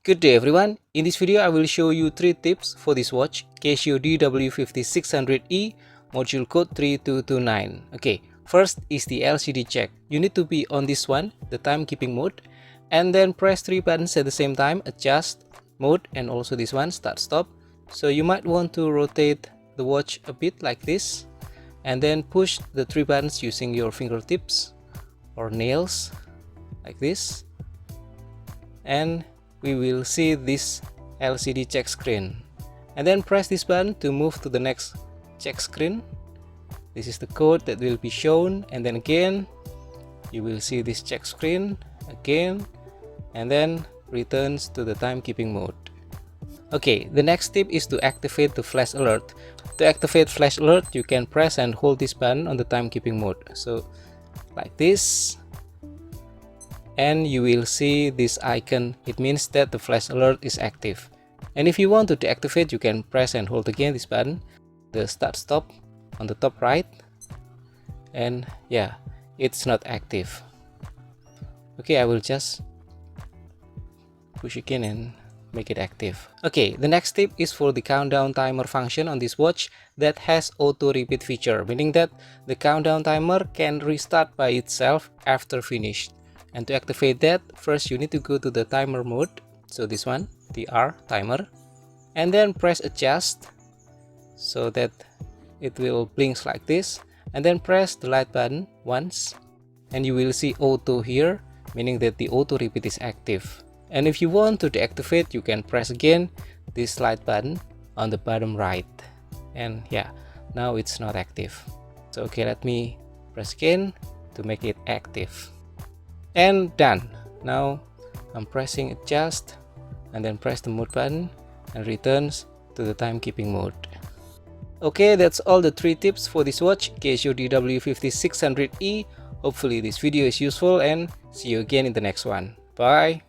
Good day everyone, in this video I will show you 3 tips for this watch Casio DW5600E module code 3229. Okay, first is the LCD check. You need to be on this one, the timekeeping mode, and then press 3 buttons at the same time, adjust mode, and also this one, start stop. So you might want to rotate the watch a bit like this, and then push the 3 buttons using your fingertips or nails like this, and we will see this LCD check screen, and then press this button to move to the next check screen. This is the code that will be shown, and then again you will see this check screen again, and then returns to the timekeeping mode. Okay, the next tip is to activate the flash alert. To activate flash alert, you can press and hold this button on the timekeeping mode, so like this, and you will see this icon. It means that the flash alert is active. And if you want to deactivate, you can press and hold again this button, the start stop on the top right, and yeah, it's not active. Okay, I will just push again and make it active. Okay, the next tip is for the countdown timer function on this watch that has auto repeat feature, meaning that the countdown timer can restart by itself after finished. And to activate that, first you need to go to the timer mode, so this one, TR timer, and then press adjust so that it will blink like this, and then press the light button once, and you will see auto here, meaning that the auto repeat is active. And if you want to deactivate, you can press again this light button on the bottom right, and yeah, now it's not active. So okay, let me press again to make it active. And done. Now I'm pressing adjust and then press the mode button and returns to the timekeeping mode. Okay, that's all the 3 tips for this watch Casio DW5600E. Hopefully this video is useful, and see you again in the next one. Bye.